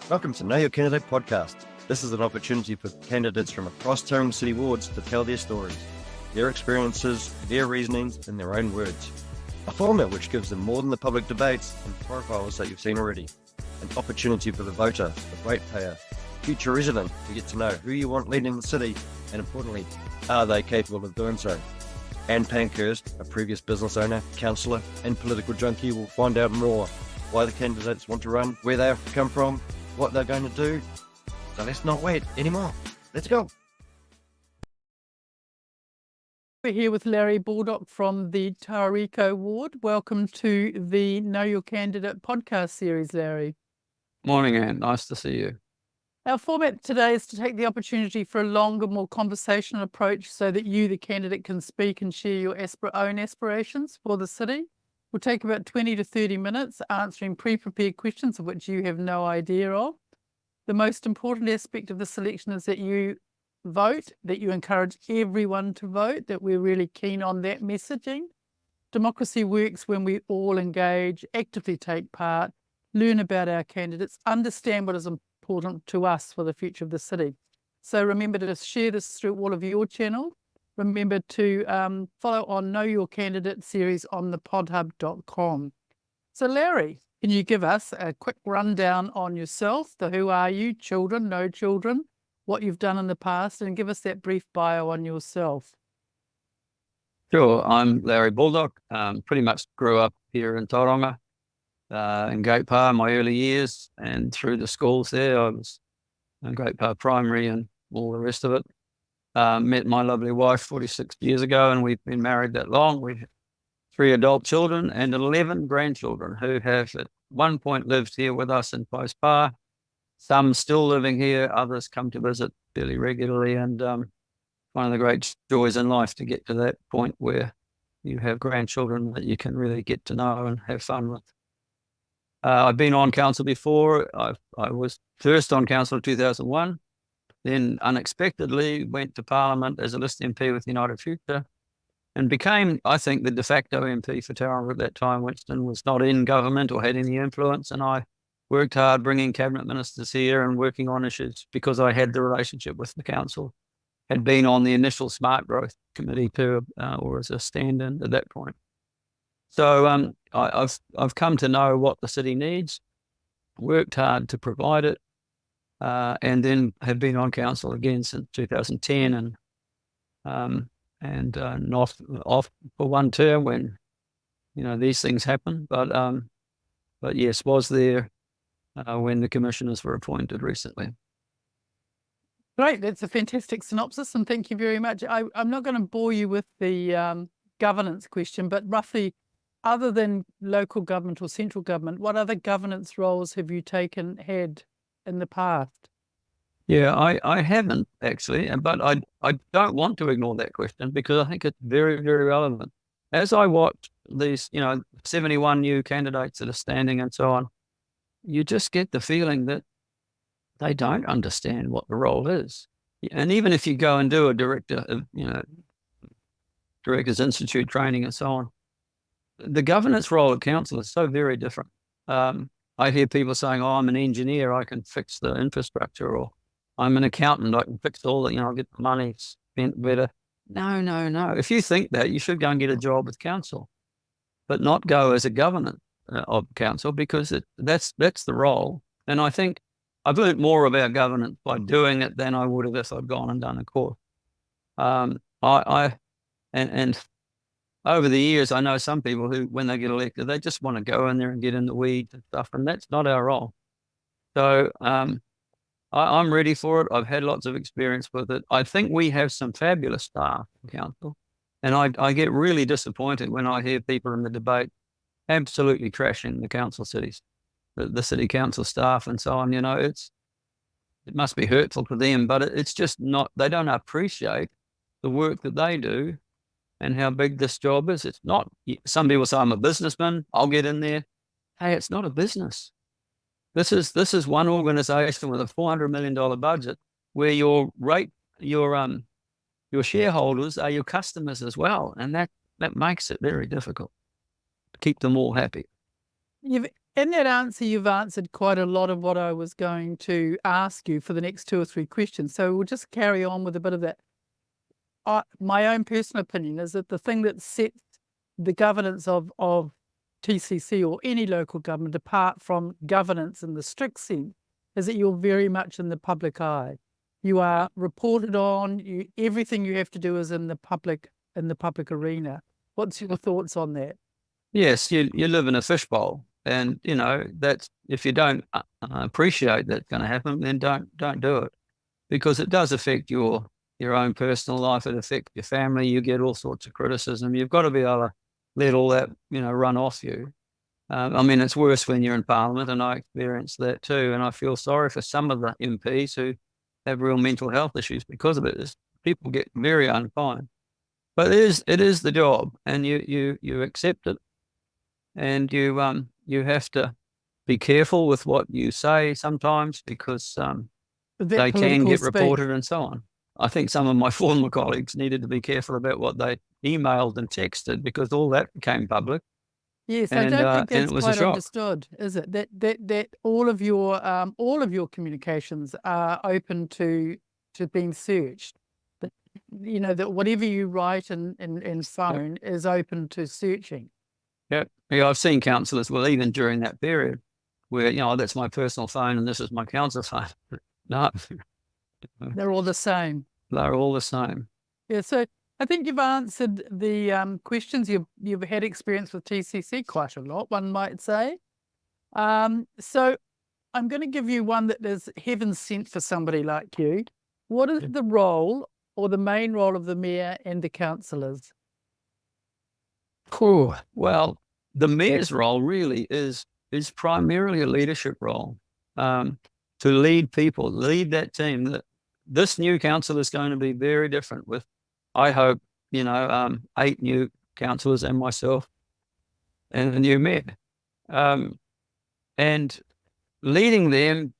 Welcome to Know Your Candidate podcast. This is an opportunity for candidates from across Tauranga City wards to tell their stories, their experiences, their reasonings in their own words. A format which gives them more than the public debates and profiles that you've seen already. An opportunity for the voter, the ratepayer, future resident to get to know who you want leading the city and, importantly, are they capable of doing so? Anne Pankhurst, a previous business owner, councillor and political junkie, will find out more why the candidates want to run, where they have come from, what they're going to do. So let's not wait anymore. Let's go. We're here with Larry Baldock from the Tauriko ward. Welcome to the Know Your Candidate podcast series, Larry. Morning, Anne. Nice to see you. Our format today is to take the opportunity for a longer, more conversational approach so that you, the candidate, can speak and share your own aspirations for the city. We'll take about 20 to 30 minutes answering pre-prepared questions of which you have no idea of. The most important aspect of the selection is that you vote, that you encourage everyone to vote, that we're really keen on that messaging. Democracy works when we all engage, actively take part, learn about our candidates, understand what is important to us for the future of the city. So remember to share this through all of your channels. Remember to follow on Know Your Candidate series on the podhub.com. So Larry, can you give us a quick rundown on yourself, the who are you, children, no children, what you've done in the past, and give us that brief bio on yourself? Sure. I'm Larry Baldock. Pretty much grew up here in Tauranga, in Gate Pa in my early years, and through the schools there. I was in Gate Pa Primary and all the rest of it. Met my lovely wife 46 years ago, and we've been married that long. We have 3 adult children and 11 grandchildren who have at one point lived here with us in Post Pa. Some still living here, others come to visit fairly regularly, and one of the great joys in life to get to that point where you have grandchildren that you can really get to know and have fun with. I've been on council before. I was first on council in 2001. Then unexpectedly went to Parliament as a list MP with United Future and became, I think, the de facto MP for Tauranga at that time. Winston was not in government or had any influence, and I worked hard bringing cabinet ministers here and working on issues because I had the relationship with the council, had been on the initial Smart Growth Committee too, or as a stand-in at that point. So I've come to know what the city needs, worked hard to provide it, and then have been on council again since 2010, and not off for one term when these things happen. But yes, was there when the commissioners were appointed recently. Great, that's a fantastic synopsis, and thank you very much. I'm not going to bore you with the governance question, but roughly, other than local government or central government, what other governance roles have you had in the past? Yeah, I haven't actually, but I don't want to ignore that question because I think it's very, very relevant. As I watch these, 71 new candidates that are standing and so on, you just get the feeling that they don't understand what the role is. And even if you go and do a Directors Institute training and so on, the governance role at council is so very different. I hear people saying, "Oh, I'm an engineer, I can fix the infrastructure," or "I'm an accountant, I can fix all the, I'll get the money spent better." No. If you think that, you should go and get a job with council, but not go as a governor of council, because that's the role. And I think I've learned more about governance by doing it than I would have if I'd gone and done a course. And over the years, I know some people who, when they get elected, they just want to go in there and get in the weeds and stuff, and that's not our role. So I'm ready for it. I've had lots of experience with it. I think we have some fabulous staff in council, and I get really disappointed when I hear people in the debate absolutely trashing the council cities, the city council staff and so on. It must be hurtful to them, but it's just not. They don't appreciate the work that they do and how big this job is. It's not. Some people say, "I'm a businessman, I'll get in there." Hey, it's not a business. This is one organization with a $400 million budget where your shareholders are your customers as well. And that makes it very difficult to keep them all happy. You've In that answer, you've answered quite a lot of what I was going to ask you for the next 2 or 3 questions. So we'll just carry on with a bit of that. My own personal opinion is that the thing that sets the governance of TCC or any local government apart from governance in the strict sense is that you're very much in the public eye. You are reported on. Everything you have to do is in the public arena. What's your thoughts on that? Yes, you live in a fishbowl, and that's, if you don't appreciate that's going to happen, then don't do it, because it does affect your own personal life. It affects your family. You get all sorts of criticism. You've got to be able to let all that run off you. I mean, it's worse when you're in Parliament, and I experienced that too. And I feel sorry for some of the MPs who have real mental health issues because of it. People get very unkind, but it is the job, and you accept it, and you have to be careful with what you say sometimes, because they can get reported and so on. I think some of my former colleagues needed to be careful about what they emailed and texted, because all that became public. Yes, I don't think that's quite understood, is it? That all of your communications are open to being searched. That whatever you write and phone is open to searching. Yeah, I've seen councillors, well, even during that period, where that's my personal phone and this is my council phone. No, they're all the same. They're all the same. Yeah, so I think you've answered the questions. You've had experience with TCC quite a lot, one might say. So I'm going to give you one that is heaven sent for somebody like you. What is the role or the main role of the mayor and the councillors? Cool. Well, the mayor's role really is primarily a leadership role, to lead people, lead that team. This new council is going to be very different with, I hope, 8 new councillors and myself and the new mayor. And leading them,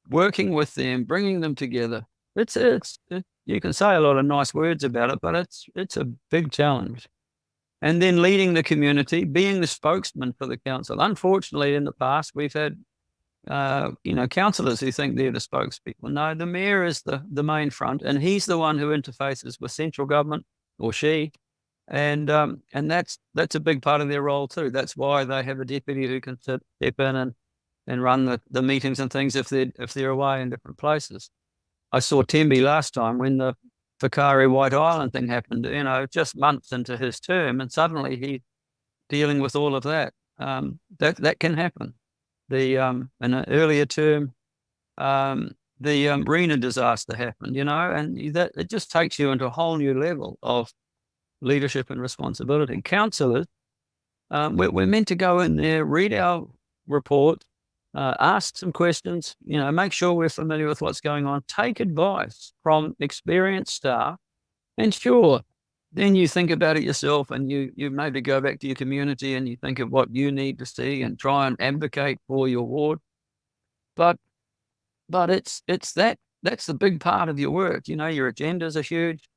working with them, bringing them together. You can say a lot of nice words about it, but it's a big challenge. And then leading the community, being the spokesman for the council. Unfortunately, in the past, we've had councillors who think they're the spokespeople. No, the mayor is the main front, and he's the one who interfaces with central government, or she, and that's a big part of their role too. That's why they have a deputy who can step in and run the meetings and things if they're away in different places. I saw Tembi last time when the Whakaari White Island thing happened, just months into his term, and suddenly he's dealing with all of that. That can happen. In an earlier term, the Rena disaster happened, and that it just takes you into a whole new level of leadership and responsibility. Councillors, we're meant to go in there, read our report, ask some questions, make sure we're familiar with what's going on, take advice from experienced staff, and sure, then you think about it yourself, and you maybe go back to your community and you think of what you need to see and try and advocate for your ward. But it's that's the big part of your work. Your agendas are huge.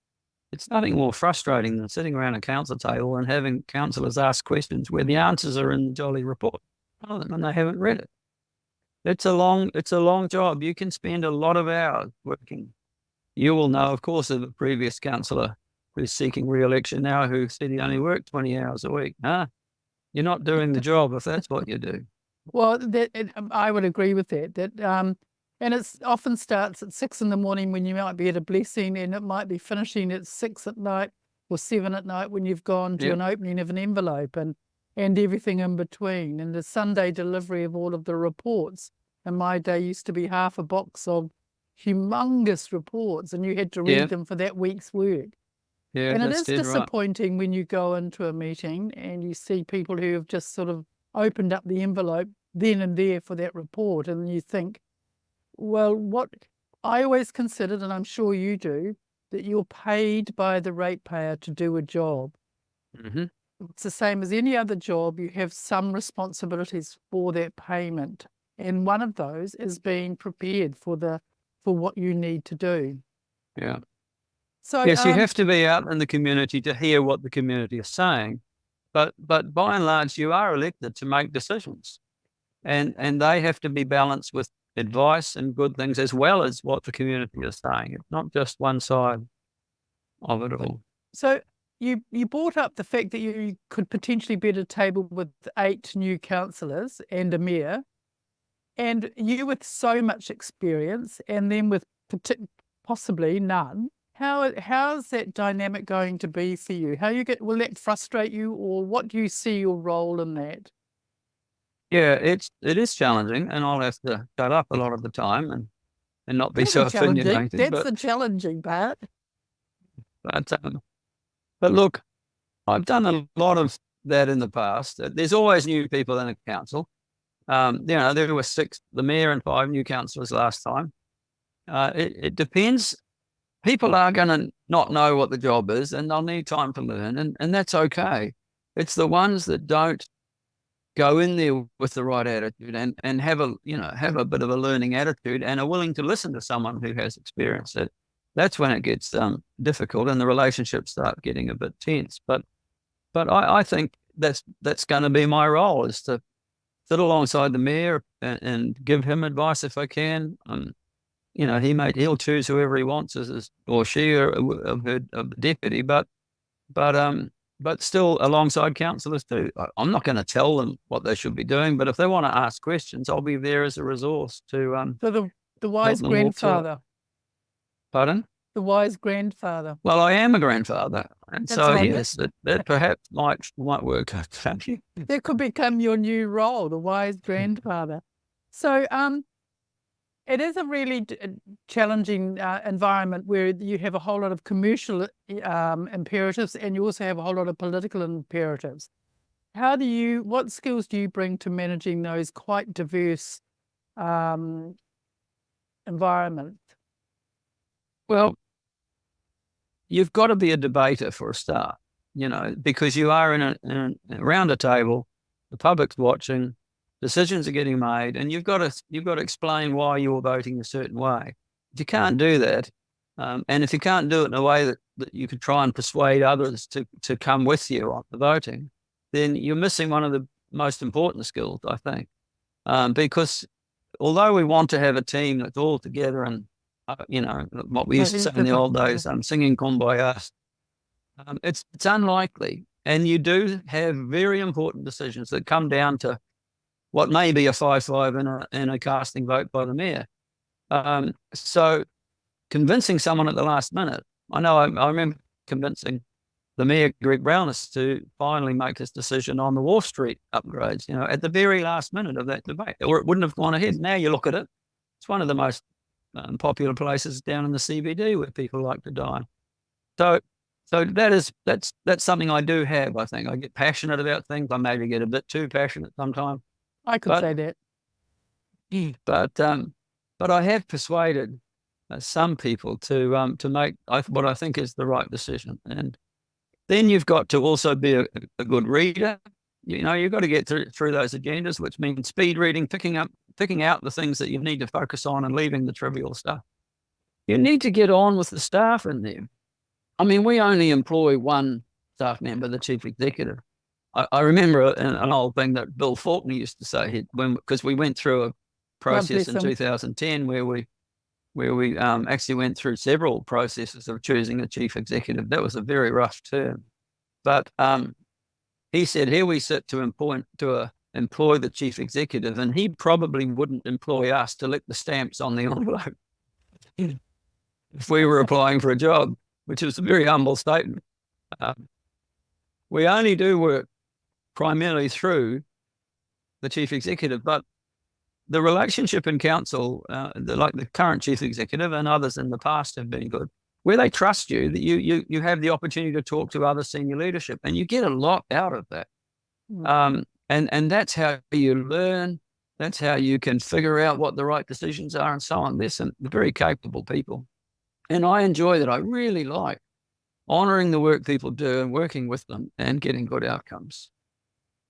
It's nothing more frustrating than sitting around a council table and having councillors ask questions where the answers are in the jolly report, and they haven't read it. It's a long job. You can spend a lot of hours working. You will know, of course, of a previous councillor who's seeking re-election now who said he only worked 20 hours a week. You're not doing the job if that's what you do. Well, I would agree with that. And it often starts at 6 a.m. when you might be at a blessing, and it might be finishing at 6 at night or 7 at night when you've gone to an opening of an envelope, and everything in between, and the Sunday delivery of all of the reports. And my day used to be half a box of humongous reports, and you had to read them for that week's work. Yeah, and it is disappointing when you go into a meeting and you see people who have just sort of opened up the envelope then and there for that report, and you think, well, what I always considered, and I'm sure you do, that you're paid by the ratepayer to do a job. Mm-hmm. It's the same as any other job. You have some responsibilities for that payment, and one of those is being prepared for what you need to do. Yeah. So yes, you have to be out in the community to hear what the community is saying, but by and large, you are elected to make decisions. and they have to be balanced with advice and good things as well as what the community is saying. It's not just one side of it all. So you brought up the fact that you could potentially be at a table with 8 new councillors and a mayor, and you with so much experience, and then with possibly none. How's that dynamic going to be for you? Will that frustrate you, or what do you see your role in that? Yeah, it is challenging, and I'll have to shut up a lot of the time and not be so opinionated. That's the challenging part. But look, I've done a lot of that in the past. There's always new people in a council. There were 6, the mayor and 5 new councillors last time. It depends. People are going to not know what the job is, and they'll need time to learn, and that's okay. It's the ones that don't go in there with the right attitude and have a bit of a learning attitude and are willing to listen to someone who has experience. That's when it gets difficult and the relationships start getting a bit tense. But I think that's going to be my role, is to sit alongside the mayor and give him advice if I can. He'll choose whoever he wants or she or a deputy, but still alongside councillors too. I'm not going to tell them what they should be doing, but if they want to ask questions, I'll be there as a resource to. So the wise grandfather. Pardon? The wise grandfather. Well, I am a grandfather, and That's so right. yes, that perhaps might work. That could become your new role, the wise grandfather. So, it is a really challenging environment where you have a whole lot of commercial imperatives, and you also have a whole lot of political imperatives. What skills do you bring to managing those quite diverse environments? Well, you've got to be a debater for a start, because you are around a table, the public's watching, decisions are getting made, and you've got to explain why you're voting a certain way. If you can't do that, and if you can't do it in a way that you can try and persuade others to come with you on the voting, then you're missing one of the most important skills, I think. Because although we want to have a team that's all together and what we used to say in the old days, singing Kumbaya, it's unlikely. And you do have very important decisions that come down to what may be a 5-5 in a casting vote by the mayor. So convincing someone at the last minute, I remember convincing the mayor, Greg Browness, to finally make his decision on the Wharf Street upgrades, at the very last minute of that debate, or it wouldn't have gone ahead. Now you look at it, it's one of the most popular places down in the CBD where people like to dine. So that's something I do have. I think I get passionate about things. I maybe get a bit too passionate sometimes. I could say that. But I have persuaded some people to make what I think is the right decision. And then you've got to also be a good reader. You've got to get through those agendas, which means speed reading, picking out the things that you need to focus on and leaving the trivial stuff. You need to get on with the staff in there. I mean, we only employ one staff member, the chief executive. I remember an old thing that Bill Faulkner used to say, because we went through a process in 2010 where we actually went through several processes of choosing a chief executive. That was a very rough term. But he said, here we sit to employ the chief executive, and he probably wouldn't employ us to lick the stamps on the envelope if we were applying for a job, which is a very humble statement. We only do work primarily through the chief executive, but the relationship in council, like the current chief executive and others in the past have been good, where they trust you, that you have the opportunity to talk to other senior leadership, and you get a lot out of that. And that's how you learn. That's how you can figure out what the right decisions are and so on. There's some very capable people. And I enjoy that. I really like honouring the work people do and working with them and getting good outcomes.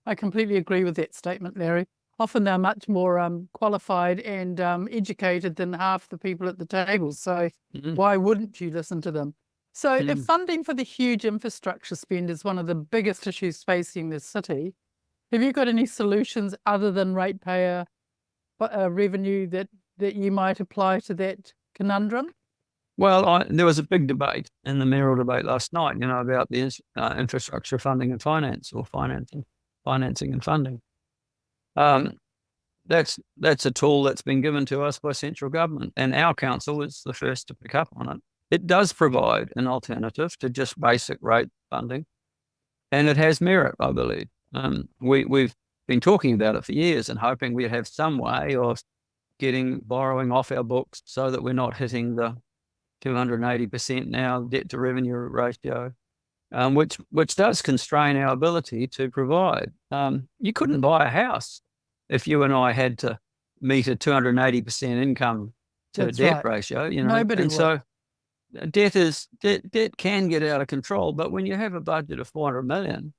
I completely agree with that statement, Larry. Often they're much more qualified and educated than half the people at the table. So why wouldn't you listen to them? So if funding for the huge infrastructure spend is one of the biggest issues facing the city, Have you got any solutions other than ratepayer revenue that you might apply to that conundrum? Well, there was a big debate in the mayoral debate last night, about the infrastructure funding and finance, or financing and funding. That's a tool that's been given to us by central government, and our council is the first to pick up on it. It does provide an alternative to just basic rate funding, and it has merit, I believe. We've been talking about it for years and hoping we'd have some way of getting borrowing off our books so that we're not hitting the 280% now debt to revenue ratio, which does constrain our ability to provide. You couldn't buy a house if you and I had to meet a 280% income to That's debt right. ratio. Nobody and would. so debt can get out of control. But when you have a budget of 400 million,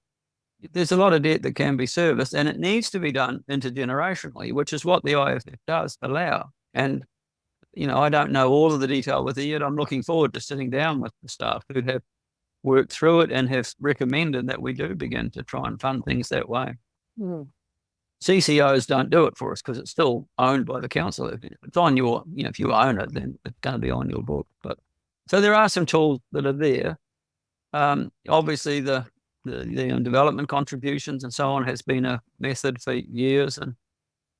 there's a lot of debt that can be serviced, and it needs to be done intergenerationally, which is what the IFF does allow. And I don't know all of the detail with it yet. I'm looking forward to sitting down with the staff who have worked through it and have recommended that we do begin to try and fund things that way. Mm. CCOs don't do it for us because it's still owned by the council. If it's on your, if you own it, then it's going to be on your book. But so there are some tools that are there. Obviously, the development contributions and so on has been a method for years,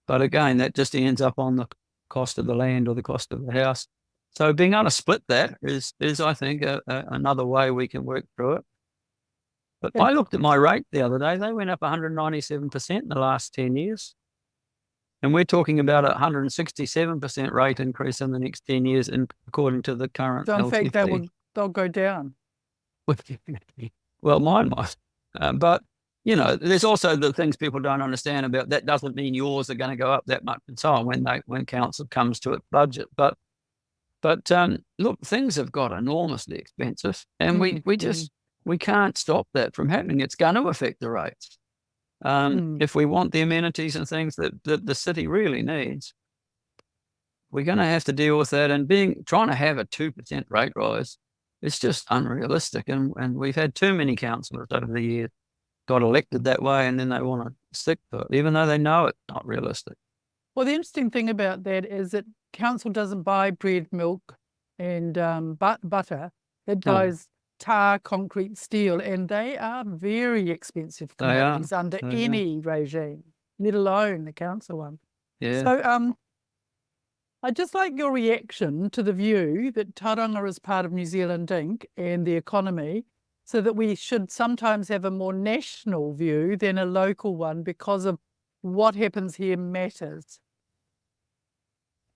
but again, that just ends up on the cost of the land or the cost of the house. So being able to split that is I think, another way we can work through it. But I looked at my rate the other day. They went up 197% in the last 10 years. And we're talking about a 167% rate increase in the next 10 years, according to the current So in fact, LTP. they'll go down. Well, mine might. But, there's also the things people don't understand about that doesn't mean yours are going to go up that much and so on when council comes to its budget. But look, things have got enormously expensive, and we can't stop that from happening. It's going to affect the rates. If we want the amenities and things that the city really needs, we're going to have to deal with that. And trying to have a 2% rate rise, it's just unrealistic. And we've had too many councillors over the years got elected that way, and then they want to stick to it, even though they know it's not realistic. Well, the interesting thing about that is that council doesn't buy bread, milk, and butter. It buys tar, concrete, steel, and they are very expensive commodities under any regime, let alone the council one. Yeah. So I'd just like your reaction to the view that Tauranga is part of New Zealand Inc. and the economy, so that we should sometimes have a more national view than a local one because of what happens here matters.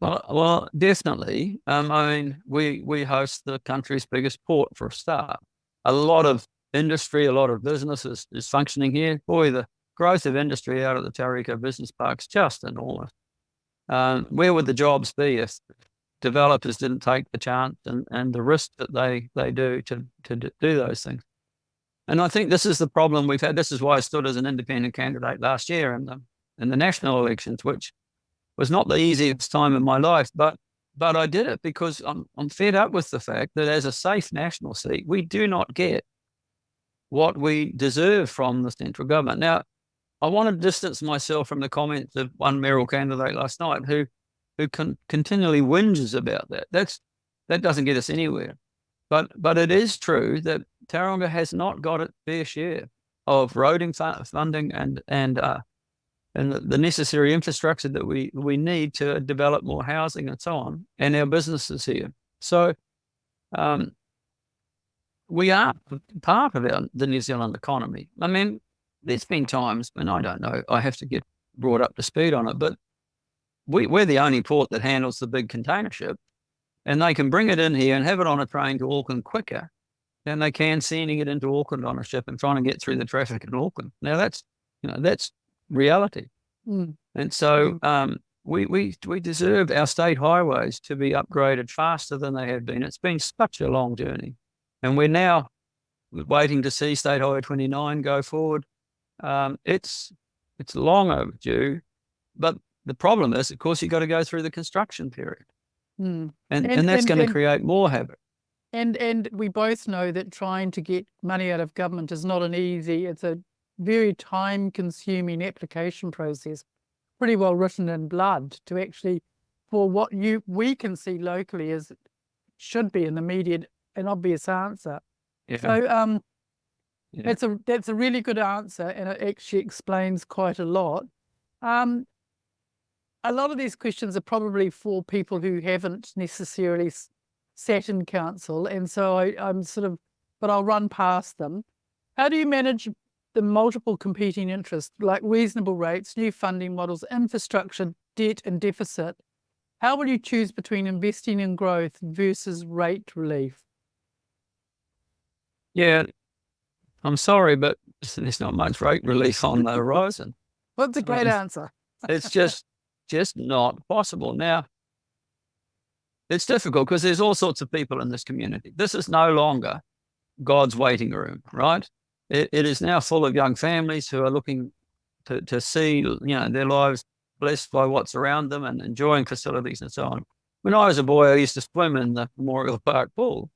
Well, definitely. I mean, we host the country's biggest port for a start. A lot of industry, a lot of business is functioning here. Boy, the growth of industry out of the Tauriko Business Park is just enormous. Where would the jobs be if developers didn't take the chance and the risk that they do to do those things? And I think this is the problem we've had. This is why I stood as an independent candidate last year in the national elections, which was not the easiest time in my life, but I did it because I'm fed up with the fact that as a safe national seat, we do not get what we deserve from the central government. Now, I want to distance myself from the comments of one mayoral candidate last night who continually whinges about that. That doesn't get us anywhere. But it is true that Tauranga has not got its fair share of roading funding and the necessary infrastructure that we need to develop more housing and so on, and our businesses here. So we are part of the New Zealand economy. I mean, there's been times when I don't know, I have to get brought up to speed on it, but we're the only port that handles the big container ship, and they can bring it in here and have it on a train to Auckland quicker than they can sending it into Auckland on a ship and trying to get through the traffic in Auckland. Now that's reality. And so we deserve our state highways to be upgraded faster than they have been. It's been such a long journey, and we're now waiting to see State Highway 29 go forward. It's long overdue, but the problem is, of course, you've got to go through the construction period, and that's going to create more havoc. And we both know that trying to get money out of government is not an easy. It's a very time-consuming application process, pretty well written in blood to actually, for what we can see locally as should be an immediate and obvious answer. Yeah. So Yeah. that's a really good answer, and it actually explains quite a lot. A lot of these questions are probably for people who haven't necessarily sat in council, and so I'm but I'll run past them. How do you manage the multiple competing interests, like reasonable rates, new funding models, infrastructure, debt and deficit? How will you choose between investing in growth versus rate relief? Yeah, I'm sorry, but there's not much rate relief on the horizon. That's a great answer. It's just not possible. Now, it's difficult because there's all sorts of people in this community. This is no longer God's waiting room, right? It is now full of young families who are looking to see, their lives blessed by what's around them and enjoying facilities and so on. When I was a boy, I used to swim in the Memorial Park pool,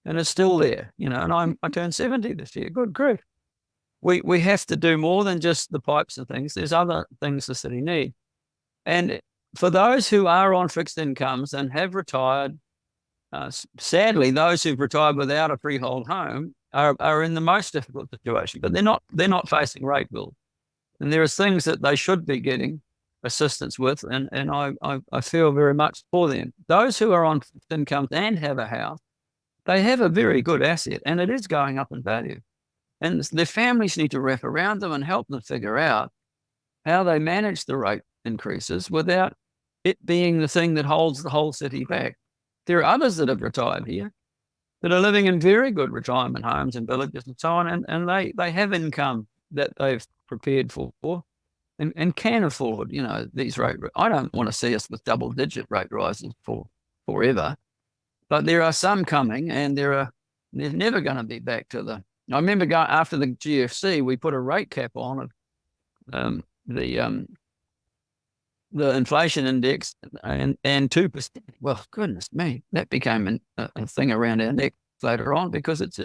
and it's still there, and I turned 70 this year. Good grief. We have to do more than just the pipes and things. There's other things the city need. And for those who are on fixed incomes and have retired, sadly, those who've retired without a freehold home are in the most difficult situation. But they're not facing rate bills, and there are things that they should be getting assistance with, and I feel very much for them. Those who are on fixed incomes and have a house, they have a very good asset, and it is going up in value. And their families need to wrap around them and help them figure out how they manage the rate increases without it being the thing that holds the whole city back. There are others that have retired here that are living in very good retirement homes and villages and so on, and they have income that they've prepared for and can afford, these rate. I don't want to see us with double-digit rate rises for forever, but there are some coming, and they're never going to be back to the. I remember after the GFC, we put a rate cap on it, the inflation index and 2%. Well, goodness me, that became a thing around our neck later on because it's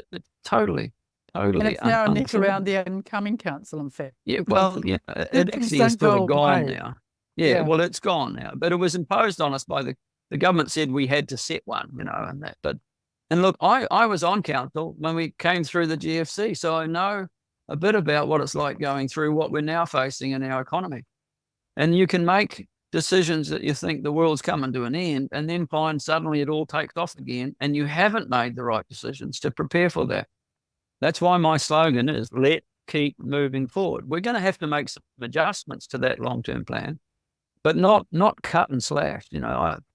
totally. And it's now a neck around the incoming council, in fact. Yeah, well, yeah, it actually is sort of gone now. Yeah, well, it's gone now, but it was imposed on us by the government. Said we had to set one, and that. And look, I was on council when we came through the GFC, so I know a bit about what it's like going through what we're now facing in our economy. And you can make decisions that you think the world's coming to an end, and then find suddenly it all takes off again, and you haven't made the right decisions to prepare for that. That's why my slogan is keep moving forward. We're going to have to make some adjustments to that long-term plan, but not cut and slash.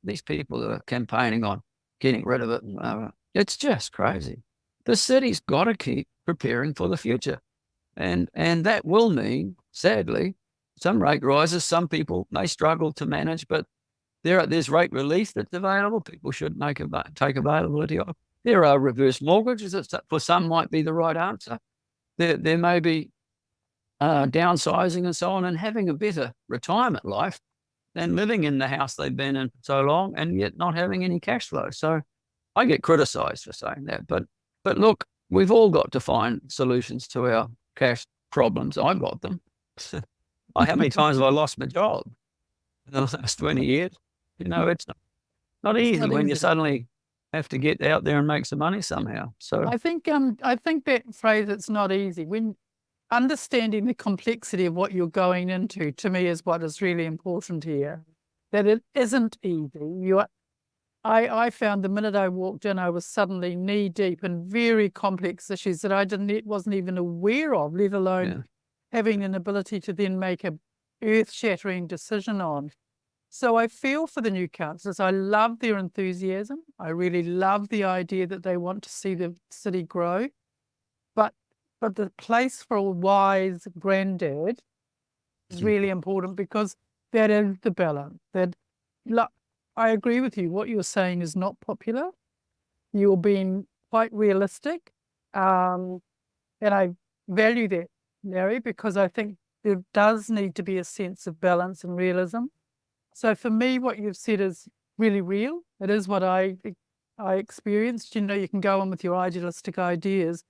These people that are campaigning on getting rid of it, it's just crazy. The city's got to keep preparing for the future. And that will mean, sadly, some rate rises. Some people may struggle to manage, but there's rate relief that's available. People should take availability of. There are reverse mortgages that for some might be the right answer. There may be downsizing and so on, and having a better retirement life than living in the house they've been in for so long and yet not having any cash flow. So I get criticised for saying that, but look, we've all got to find solutions to our cash problems. I've got them. How many times have I lost my job in the last 20 years? It's not easy when you suddenly have to get out there and make some money somehow. So I think that phrase, it's not easy, when understanding the complexity of what you're going into, to me, is what is really important here. That it isn't easy. I found the minute I walked in, I was suddenly knee deep in very complex issues that I wasn't even aware of, let alone having an ability to then make a earth-shattering decision on. So I feel for the new councillors. I love their enthusiasm. I really love the idea that they want to see the city grow. But the place for a wise granddad is really important, because that is the balance. I agree with you. What you're saying is not popular. You're being quite realistic. And I value that, Larry, because I think there does need to be a sense of balance and realism. So for me, what you've said is really real. It is what I experienced. You can go on with your idealistic ideas,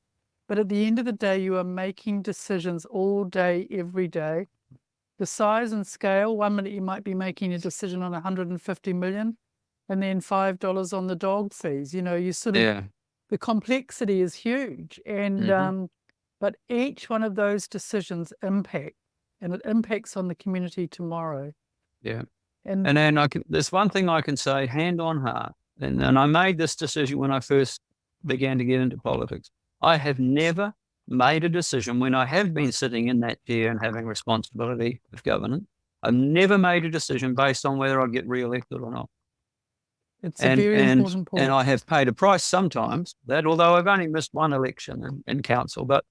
But at the end of the day, you are making decisions all day, every day. The size and scale, 1 minute you might be making a decision on 150 million and then $5 on the dog fees. You know, you sort of, Yeah. the complexity is huge. And, but each one of those decisions impact, and it impacts on the community tomorrow. Yeah. And And then there's one thing I can say, hand on heart, and I made this decision when I first began to get into politics. I have never made a decision when I have been sitting in that chair and having responsibility of governance. I've never made a decision based on whether I get re-elected or not. it's a very important point. And I have paid a price sometimes that, although I've only missed one election in council, but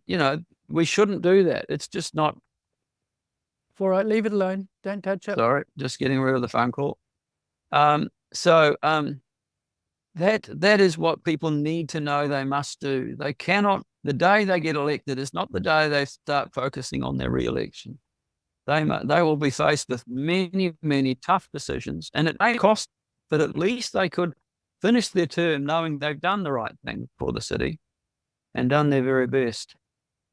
you know, we shouldn't do that. It's just not. All right, leave it alone. Don't touch it. Sorry, just getting rid of the phone call. That is what people need to know they must do. They cannot, the day they get elected is not the day they start focusing on their re-election. They will be faced with many, many tough decisions, and it may cost, but at least they could finish their term knowing they've done the right thing for the city and done their very best.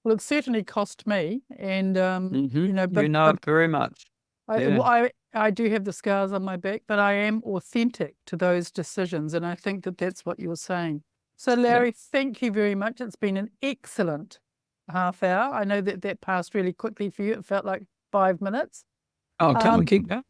Well, it certainly cost me, and you know, but it very much. I do have the scars on my back, but I am authentic to those decisions, and I think that that's what you're saying. So, Larry, thank you very much. It's been an excellent half hour. I know that passed really quickly for you. It felt like 5 minutes. Oh, can we keep going?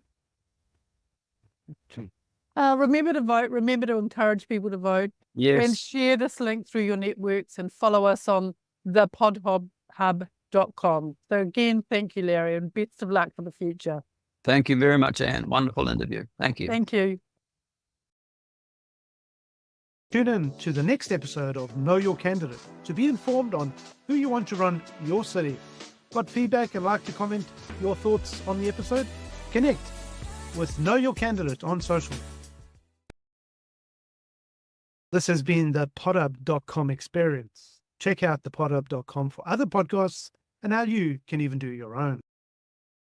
Remember to vote. Remember to encourage people to vote. Yes. And share this link through your networks and follow us on thepodhub.com. So again, thank you, Larry, and best of luck for the future. Thank you very much, Anne. Wonderful interview. Thank you. Thank you. Tune in to the next episode of Know Your Candidate to be informed on who you want to run your city. Got feedback and like to comment your thoughts on the episode? Connect with Know Your Candidate on social. This has been the podhub.com experience. Check out thepodhub.com for other podcasts and how you can even do your own.